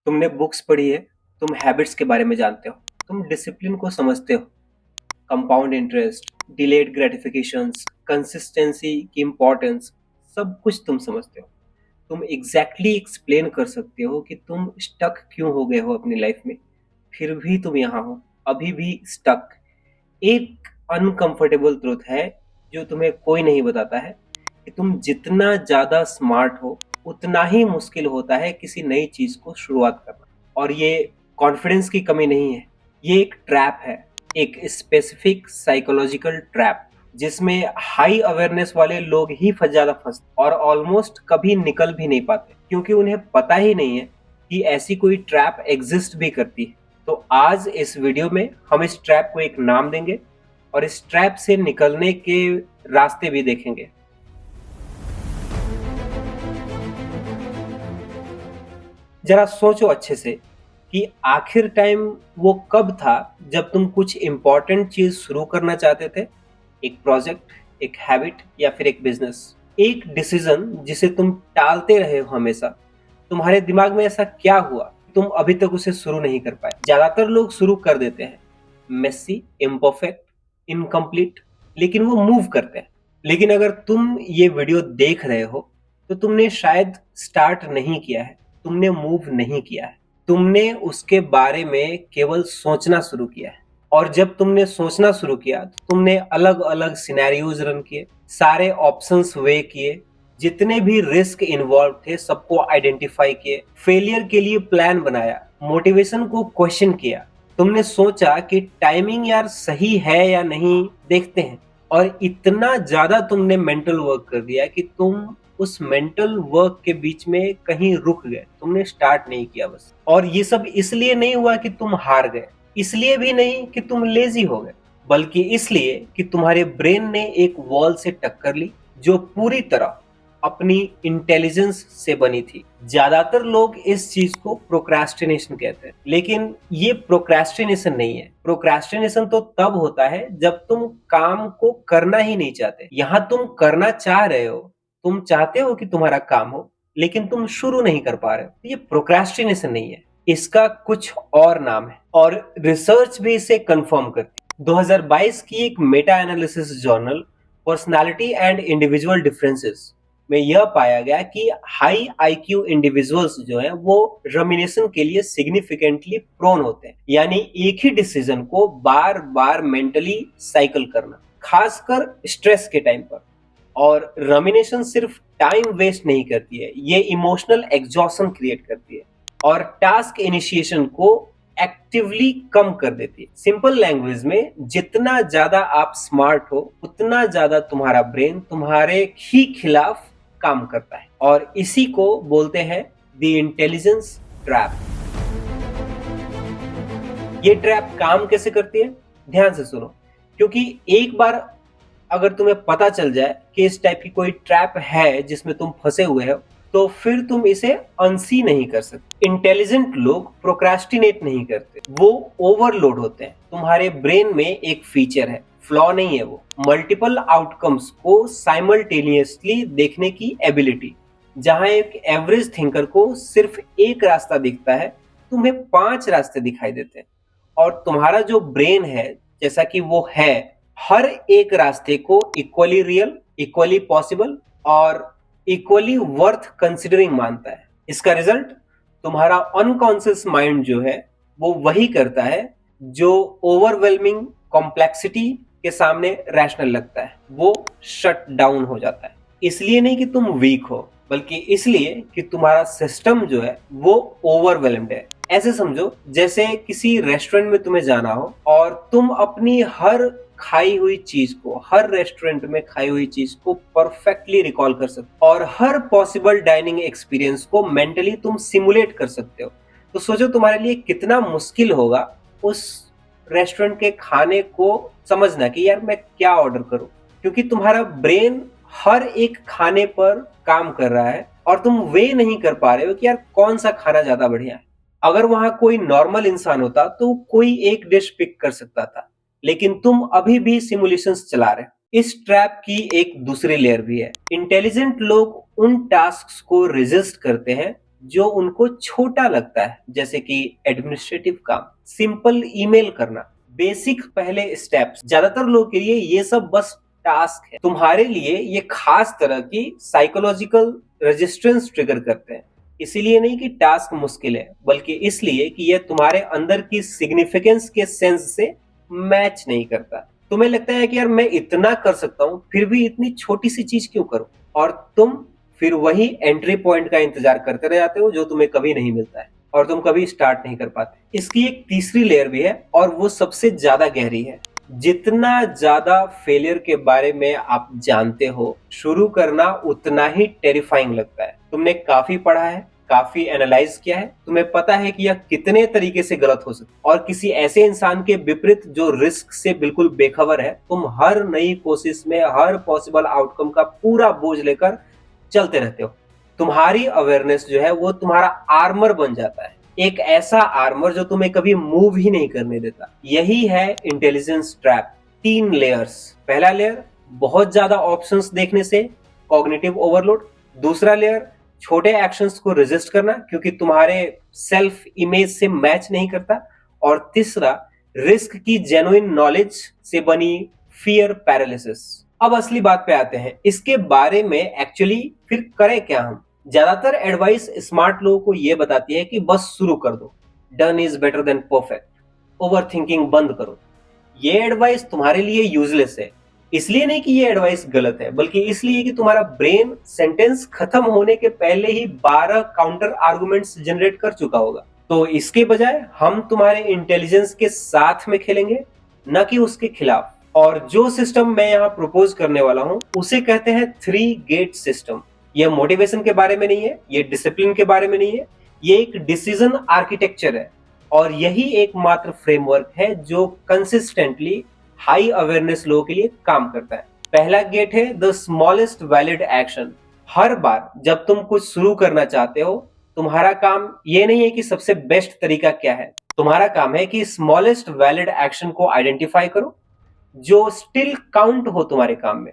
तुमने बुक्स पढ़ी है, तुम हैबिट्स के बारे में जानते हो, तुम डिसिप्लिन को समझते हो, compound interest, delayed gratifications, consistency की इम्पोर्टेंस, सब कुछ तुम समझते हो। तुम एग्जैक्टली एक्सप्लेन कर सकते हो कि तुम स्टक क्यों हो गए हो अपनी लाइफ में, फिर भी तुम यहाँ हो, अभी भी स्टक। एक अनकंफर्टेबल ट्रुथ है जो तुम्हें कोई नहीं बताता है कि तुम जितना ज्यादा स्मार्ट हो उतना ही मुश्किल होता है किसी नई चीज को शुरुआत करना। और ये कॉन्फिडेंस की कमी नहीं है, ये एक ट्रैप है, एक स्पेसिफिक साइकोलॉजिकल ट्रैप जिसमें हाई अवेयरनेस वाले लोग ही ज्यादा फंसते और ऑलमोस्ट कभी निकल भी नहीं पाते क्योंकि उन्हें पता ही नहीं है कि ऐसी कोई ट्रैप एग्जिस्ट भी करती है। तो आज इस वीडियो में हम इस ट्रैप को एक नाम देंगे और इस ट्रैप से निकलने के रास्ते भी देखेंगे। जरा सोचो अच्छे से कि आखिर टाइम वो कब था जब तुम कुछ इंपॉर्टेंट चीज शुरू करना चाहते थे, एक प्रोजेक्ट, एक हैबिट या फिर एक बिजनेस, एक डिसीजन जिसे तुम टालते रहे हो हमेशा। तुम्हारे दिमाग में ऐसा क्या हुआ तुम अभी तक उसे शुरू नहीं कर पाए? ज्यादातर लोग शुरू कर देते हैं, मेसी, इम्परफेक्ट, इनकम्प्लीट, लेकिन वो मूव करते हैं। लेकिन अगर तुम ये वीडियो देख रहे हो तो तुमने शायद स्टार्ट नहीं किया है, तुमने मूव नहीं किया है, तुमने उसके बारे में केवल सोचना शुरू किया है। और जब तुमने सोचना शुरू किया तो तुमने अलग अलग सिनेरियोज रन किए, सारे ऑप्शंस वे किए, जितने भी रिस्क इन्वॉल्व थे सबको आइडेंटिफाई किए, फेलियर के लिए प्लान बनाया, मोटिवेशन को क्वेश्चन किया। तुमने सोचा कि टाइमिंग यार सही है या नहीं, देखते हैं। और इतना ज्यादा तुमने मेंटल वर्क कर दिया कि तुम उस मेंटल वर्क के बीच में कहीं रुक गए, तुमने स्टार्ट नहीं किया बस। और ये सब इसलिए नहीं हुआ कि तुम हार गए, इसलिए भी नहीं कि तुम लेजी हो गए, बल्कि इसलिए कि तुम्हारे ब्रेन ने एक वॉल से टक्कर ली जो पूरी तरह अपनी इंटेलिजेंस से बनी थी। ज्यादातर लोग इस चीज को प्रोक्रास्टिनेशन कहते हैं, लेकिन ये प्रोक्रास्टिनेशन नहीं है। प्रोक्रास्टिनेशन तो तब होता है जब तुम काम को करना ही नहीं चाहते। यहाँ तुम करना चाह रहे हो, तुम चाहते हो कि तुम्हारा काम हो, लेकिन तुम शुरू नहीं कर पा रहे हो। ये प्रोक्रास्टिनेशन नहीं है, इसका कुछ और नाम है और रिसर्च भी इसे कंफर्म करती है। 2022 की एक Meta analysis journal personality and individual differences में यह पाया गया कि हाई आईक्यू इंडिविजुअल्स जो हैं वो रमिनेशन के लिए सिग्निफिकेंटली प्रोन होते हैं, यानी एक ही डिसीजन को बार बार मेंटली साइकिल करना, खासकर स्ट्रेस के टाइम पर। और रमिनेशन सिर्फ टाइम वेस्ट नहीं करती है, ये इमोशनल एग्जॉशन क्रिएट करती है और टास्क इनिशिएशन को एक्टिवली कम कर देती है। सिंपल लैंग्वेज में, जितना ज्यादा आप स्मार्ट हो उतना ज्यादा तुम्हारा ब्रेन तुम्हारे ही खिलाफ काम करता है और इसी को बोलते हैं द इंटेलिजेंस ट्रैप। ये ट्रैप काम कैसे करती है, ध्यान से सुनो, क्योंकि एक बार अगर तुम्हें पता चल जाए कि इस टाइप की कोई ट्रैप है जिसमें तुम फंसे हुए हो, तो फिर तुम इसे अनसी नहीं कर सकते। इंटेलिजेंट लोग प्रोक्रास्टिनेट नहीं करते, वो ओवरलोड होते हैं। तुम्हारे ब्रेन में एक फीचर है, फ्लॉ नहीं है वो, मल्टीपल आउटकम्स को साइमल्टेनियसली देखने की एबिलिटी। जहां एक एवरेज थिंकर को सिर्फ एक रास्ता दिखता है, तुम्हें 5 रास्ते दिखाई देते हैं। और तुम्हारा जो ब्रेन है, जैसा कि वो है, हर एक रास्ते को इक्वली रियल, इक्वली पॉसिबल और इक्वली वर्थ कंसिडरिंग मानता है। इसका रिजल्ट, तुम्हारा अनकॉन्शियस माइंड जो है वो वही करता है जो ओवरवेलमिंग कॉम्प्लेक्सिटी के सामने रैशनल लगता है, वो शट डाउन हो जाता है। इसलिए नहीं कि तुम वीक हो, बल्कि इसलिए कि तुम्हारा सिस्टम जो है वो ओवरवेलम्ड है। ऐसे समझो जैसे किसी रेस्टोरेंट में तुम्हें जाना हो और तुम अपनी हर खाई हुई चीज को, हर रेस्टोरेंट में खाई हुई चीज को परफेक्टली रिकॉल कर सकते हो और हर पॉसिबल डाइनिंग एक्सपीरियंस को मेंटली तुम सिमुलेट कर सकते हो। तो सोचो तुम्हारे लिए कितना मुश्किल होगा उस रेस्टोरेंट के खाने को समझना कि यार मैं क्या ऑर्डर करूं, क्योंकि तुम्हारा ब्रेन हर एक खाने पर काम कर रहा है और तुम वे नहीं कर पा रहे हो कि यार कौन सा खाना ज्यादा बढ़िया है। अगर वहां कोई नॉर्मल इंसान होता तो कोई एक डिश पिक कर सकता था, लेकिन तुम अभी भी सिमुलेशंस चला रहे हो। इस ट्रैप की एक दूसरी लेयर भी है। इंटेलिजेंट लोग उन टास्क्स को रेजिस्ट करते हैं जो उनको छोटा लगता है, जैसे कि एडमिनिस्ट्रेटिव काम, सिंपल ईमेल करना, बेसिक पहले स्टेप्स। ज्यादातर लोगों के लिए ये सब बस टास्क है। तुम्हारे लिए ये खास तरह की साइकोलॉजिकल रेजिस्टेंस ट्रिगर करते हैं। इसीलिए नहीं कि टास्क मुश्किल है, बल्कि इसलिए कि ये तुम्हारे अंदर की सिग्निफिकेंस के सेंस से मैच नहीं करता। तुम्हें लगता है कि यार मैं इतना कर सकता हूँ, फिर भी इतनी छोटी सी चीज क्यों करूं, और तुम फिर वही एंट्री पॉइंट का इंतजार करते रह जाते हो जो तुम्हें कभी नहीं मिलता है, और तुम कभी स्टार्ट नहीं कर पाते। इसकी एक तीसरी लेयर भी है, और वो सबसे ज्यादा गहरी है। जितना ज्यादा फेलियर के बारे में आप जानते हो, शुरू करना उतना ही टेरिफाइंग लगता है। तुमने काफी पढ़ा है, काफी एनालाइज किया है, तुम्हें पता है कि यह कितने तरीके से गलत हो सकता है, और किसी ऐसे इंसान के विपरीत जो रिस्क से बिल्कुल बेखबर है, तुम हर नई कोशिश में हर पॉसिबल आउटकम का पूरा बोझ लेकर चलते रहते हो। तुम्हारी अवेयरनेस जो है वो तुम्हारा आर्मर बन जाता है, एक ऐसा आर्मर जो तुम्हें कभी मूव ही नहीं करने देता। यही है इंटेलिजेंस ट्रैप। 3 लेयर्स। पहला लेयर, बहुत ज्यादा ऑप्शंस देखने से कॉग्निटिव ओवरलोड। दूसरा लेयर, छोटे एक्शंस को रेजिस्ट करना क्योंकि तुम्हारे सेल्फ इमेज से मैच नहीं करता। और तीसरा, रिस्क की जेन्युइन नॉलेज से बनी फियर पैरालिसिस। अब असली बात पे आते हैं, इसके बारे में एक्चुअली फिर करें क्या हम। ज्यादातर एडवाइस स्मार्ट लोगों को यह बताती है कि बस शुरू कर दो, done is better than perfect, over thinking बंद करो। ये एडवाइस तुम्हारे लिए यूजलेस है। इसलिए नहीं कि ये एडवाइस गलत है, बल्कि इसलिए कि तुम्हारा ब्रेन सेंटेंस खत्म होने के पहले ही 12 काउंटर आर्गुमेंट्स जनरेट कर चुका होगा। तो इसके बजाय हम तुम्हारे इंटेलिजेंस के साथ में खेलेंगे, न कि उसके खिलाफ। और जो सिस्टम मैं यहाँ प्रपोज करने वाला हूँ उसे कहते हैं 3 गेट सिस्टम। यह मोटिवेशन के बारे में नहीं है, ये डिसिप्लिन के बारे में नहीं है, ये एक डिसीजन आर्किटेक्चर है। और यही एकमात्र फ्रेमवर्क है जो कंसिस्टेंटली हाई अवेयरनेस लोगों के लिए काम करता है। पहला गेट है द स्मॉलेस्ट वैलिड एक्शन। हर बार जब तुम कुछ शुरू करना चाहते हो, तुम्हारा काम ये नहीं है कि सबसे बेस्ट तरीका क्या है, तुम्हारा काम है कि स्मॉलेस्ट वैलिड एक्शन को आइडेंटिफाई करो जो स्टिल काउंट हो तुम्हारे काम में।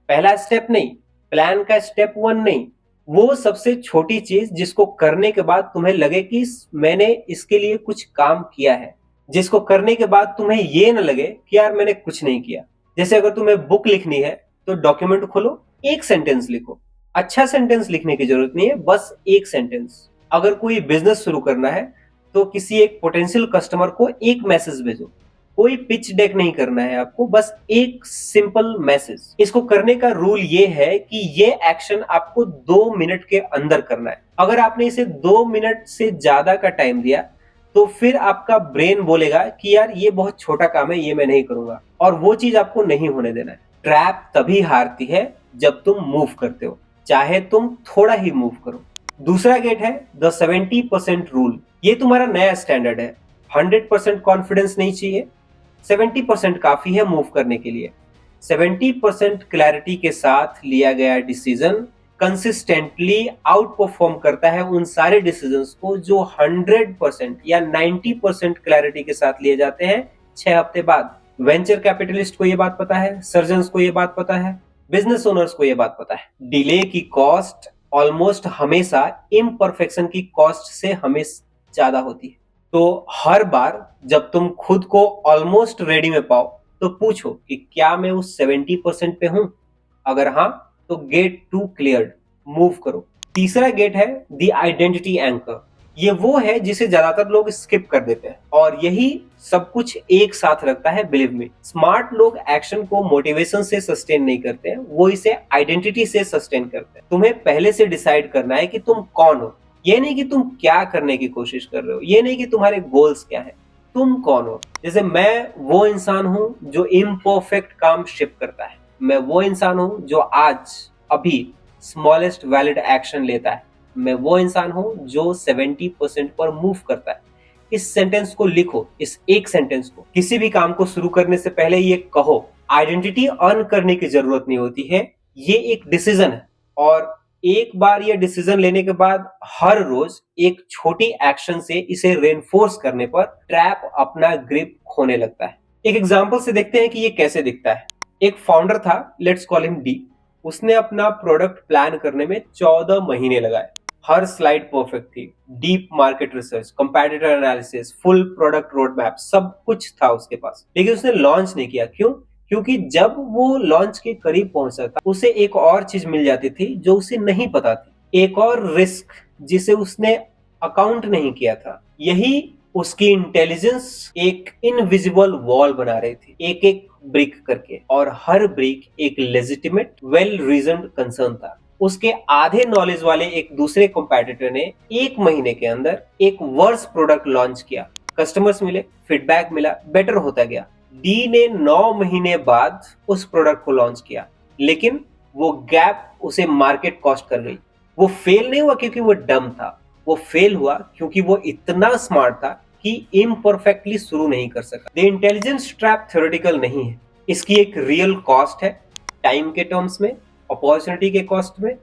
पहला स्टेप नहीं, प्लान का स्टेप 1 नहीं, वो सबसे छोटी चीज जिसको करने के बाद तुम्हें लगे कि मैंने इसके लिए कुछ काम किया है, जिसको करने के बाद तुम्हें ये न लगे कि यार मैंने कुछ नहीं किया। जैसे अगर तुम्हें बुक लिखनी है तो डॉक्यूमेंट खोलो, एक सेंटेंस लिखो। अच्छा सेंटेंस लिखने की जरूरत नहीं है, बस एक सेंटेंस। अगर कोई बिजनेस शुरू करना है तो किसी एक पोटेंशियल कस्टमर को एक मैसेज भेजो। कोई पिच डेक नहीं करना है आपको, बस एक सिंपल मैसेज। इसको करने का रूल ये है कि ये एक्शन आपको 2 मिनट के अंदर करना है। अगर आपने इसे 2 मिनट से ज्यादा का टाइम दिया तो फिर आपका ब्रेन बोलेगा कि यार ये बहुत छोटा काम है, ये मैं नहीं करूंगा, और वो चीज आपको नहीं होने देना है। ट्रैप तभी हारती है जब तुम मूव करते हो, चाहे तुम थोड़ा ही मूव करो। दूसरा गेट है द 70% रूल। ये तुम्हारा नया स्टैंडर्ड है। 100% कॉन्फिडेंस नहीं चाहिए, 70% काफी है मूव करने के लिए। 70% क्लैरिटी के साथ लिया गया डिसीजन कंसिस्टेंटली आउट परफॉर्म करता है उन सारे डिसीजंस को जो 100% या 90% क्लैरिटी के साथ लिए जाते हैं 6 हफ्ते बाद। वेंचर कैपिटलिस्ट को यह बात पता है, सर्जन्स को यह बात पता है, बिजनेस ओनर्स को यह बात पता है। डिले की कॉस्ट ऑलमोस्ट हमेशा इम्परफेक्शन की कॉस्ट से हमेशा ज्यादा होती है। तो हर बार जब तुम खुद को ऑलमोस्ट रेडी में पाओ तो पूछो कि क्या मैं उस 70% पे हूं। अगर हाँ, तो गेट 2 क्लियर्ड, मूव करो। तीसरा गेट है द आइडेंटिटी एंकर। ये वो है जिसे ज्यादातर लोग स्किप कर देते हैं, और यही सब कुछ एक साथ रखता है। बिलीव मी, स्मार्ट लोग एक्शन को मोटिवेशन से सस्टेन नहीं करते हैं, वो इसे आइडेंटिटी से सस्टेन करते हैं। तुम्हें पहले से डिसाइड करना है कि तुम कौन हो। ये नहीं कि तुम क्या करने की कोशिश कर रहे हो, ये नहीं कि तुम्हारे गोल्स क्या है, तुम कौन हो। जैसे मैं वो इंसान हूं जो इम्परफेक्ट काम शिप करता है, मैं वो इंसान हूं जो आज अभी स्मॉलेस्ट वैलिड एक्शन लेता है, मैं वो इंसान हूं जो 70% पर मूव करता है। इस सेंटेंस को लिखो, इस एक सेंटेंस को। किसी भी काम को शुरू करने से पहले ये कहो। आइडेंटिटी अर्न करने की जरूरत नहीं होती है, ये एक डिसीजन है। और एक बार ये डिसीजन लेने के बाद हर रोज एक छोटी एक्शन से इसे रेनफोर्स करने पर ट्रैप अपना ग्रिप खोने लगता है। एक एग्जांपल से देखते हैं कि ये कैसे दिखता है। एक फाउंडर था, लेट्स कॉल हिम डी। उसने अपना प्रोडक्ट प्लान करने में 14 महीने लगाए। हर स्लाइड परफेक्ट थी, deep market research, competitor analysis, full product road map, सब कुछ था उसके पास। लेकिन उसने लॉन्च नहीं किया। क्यों? क्योंकि जब वो लॉन्च के करीब पहुंचा था, उसे एक और चीज मिल जाती थी जो उसे नहीं पता थी, एक और रिस्क जिसे उसने अकाउंट नहीं किया था। यही उसकी इंटेलिजेंस एक इनविजिबल वॉल बना रही थी, एक एक ब्रिक करके, और हर ब्रिक एक लेजिटिमेट वेल रीजन्ड कंसर्न था। उसके आधे नॉलेज वाले एक दूसरे कंपैटिटर ने 1 महीने के अंदर एक वर्स प्रोडक्ट लॉन्च किया। कस्टमर्स मिले, फीडबैक मिला, बेटर होता गया। डी ने 9 महीने बाद उस प्रोडक्ट को लॉन्च किया, लेकिन वो गैप उसे मार्केट कॉस्ट कर गई। वो फेल नहीं हुआ क्योंकि वो डम था, वो फेल हुआ क्योंकि वो इतना स्मार्ट था कि इम्परफेक्टली शुरू नहीं कर सका। द इंटेलिजेंस ट्रैप थ्योरेटिकल नहीं है, इसकी एक रियल कॉस्ट है, टाइम के टर्म्स में, अपॉर्चुनिटी के कॉस्ट में,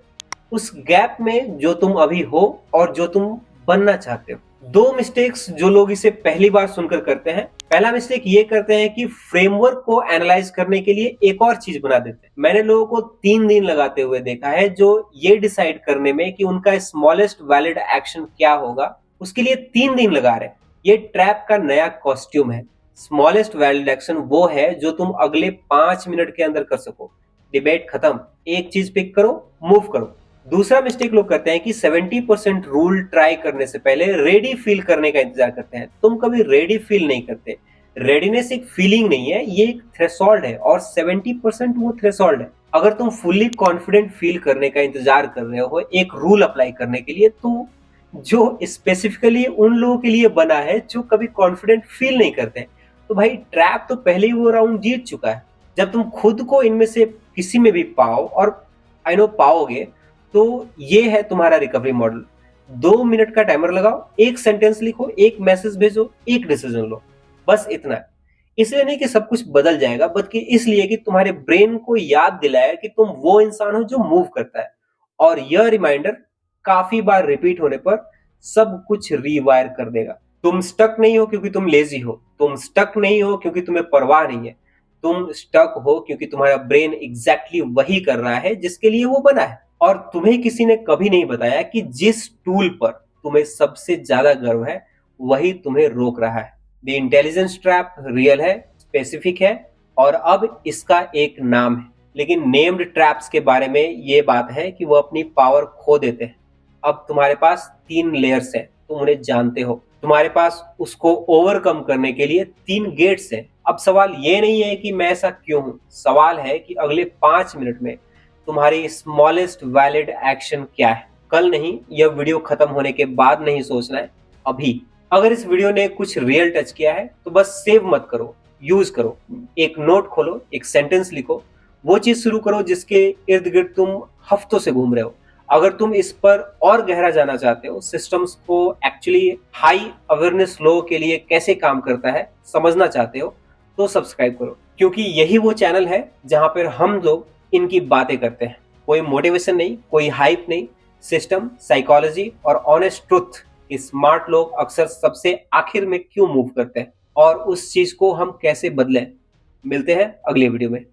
उस गैप में जो तुम अभी हो और जो तुम बनना चाहते हो। 2 मिस्टेक्स जो लोग इसे पहली बार सुनकर करते हैं। पहला मिस्टेक ये करते हैं कि फ्रेमवर्क को एनालाइज करने के लिए एक और चीज बना देते हैं। मैंने लोगों को 3 दिन लगाते हुए देखा है जो ये डिसाइड करने में कि उनका स्मॉलेस्ट वैलिड एक्शन क्या होगा, उसके लिए 3 दिन लगा रहे हैं। ये ट्रैप का नया कॉस्ट्यूम है। स्मॉलेस्ट वैलिड एक्शन वो है जो तुम अगले 5 मिनट के अंदर कर सको। डिबेट खत्म, एक चीज पिक करो, मूव करो। दूसरा मिस्टेक लोग करते हैं कि 70% रूल ट्राई करने से पहले रेडी फील करने का इंतजार करते हैं। तुम कभी रेडी फील नहीं करते। रेडीनेस एक फीलिंग नहीं है, ये एक थ्रेशोल्ड है, और 70% वो थ्रेशोल्ड है। अगर तुम फुल्ली कॉन्फिडेंट फील करने का इंतजार कर रहे हो एक रूल अप्लाई करने के लिए, तो जो स्पेसिफिकली उन लोगों के लिए बना है जो कभी कॉन्फिडेंट फील नहीं करते, तो भाई ट्रैप तो पहले ही वो राउंड जीत चुका है। जब तुम खुद को इनमें से किसी में भी पाओ, और आई नो पाओगे, तो ये है तुम्हारा रिकवरी मॉडल। 2 मिनट का टाइमर लगाओ, एक सेंटेंस लिखो, एक मैसेज भेजो, एक डिसीजन लो, बस इतना है। इसलिए नहीं कि सब कुछ बदल जाएगा, बल्कि इसलिए कि तुम्हारे ब्रेन को याद दिलाया कि तुम वो इंसान हो जो मूव करता है। और यह रिमाइंडर काफी बार रिपीट होने पर सब कुछ रीवायर कर देगा। तुम स्टक नहीं हो क्योंकि तुम लेजी हो, तुम स्टक नहीं हो क्योंकि तुम्हें परवाह नहीं है, तुम स्टक हो क्योंकि तुम्हारा ब्रेन एग्जैक्टली वही कर रहा है जिसके लिए वो बना है। और तुम्हें किसी ने कभी नहीं बताया कि जिस टूल पर तुम्हें सबसे ज्यादा गर्व है वही तुम्हें रोक रहा है। द इंटेलिजेंस ट्रैप रियल है, स्पेसिफिक है, और अब इसका एक नाम है। लेकिन नेम्ड ट्रैप्स के बारे में ये बात है कि वो अपनी पावर खो देते हैं। अब तुम्हारे पास 3 लेयर्स हैं, तुम उन्हें जानते हो। तुम्हारे पास उसको ओवरकम करने के लिए 3 गेट्स हैं। अब सवाल ये नहीं है कि मैं ऐसा क्यों हूं, सवाल है कि अगले 5 मिनट में तुम्हारी स्मॉलेस्ट वैलिड एक्शन क्या है। कल नहीं, यह वीडियो खत्म होने के बाद नहीं सोचना है, अभी। अगर इस वीडियो ने कुछ रियल टच किया है तो बस सेव मत करो, यूज करो। एक नोट खोलो, एक सेंटेंस लिखो, वो चीज शुरू करो जिसके इर्द गिर्द तुम हफ्तों से घूम रहे हो। अगर तुम इस पर और गहरा जाना चाहते हो, सिस्टम्स को एक्चुअली हाई अवेयरनेस लोगों के लिए कैसे काम करता है समझना चाहते हो, तो सब्सक्राइब करो, क्योंकि यही वो चैनल है जहां पर हम लोग इनकी बातें करते हैं। कोई मोटिवेशन नहीं, कोई हाइप नहीं, सिस्टम, साइकोलॉजी और ऑनेस्ट ट्रुथ। स्मार्ट लोग अक्सर सबसे आखिर में क्यों मूव करते हैं और उस चीज को हम कैसे बदलें। मिलते हैं अगली वीडियो में।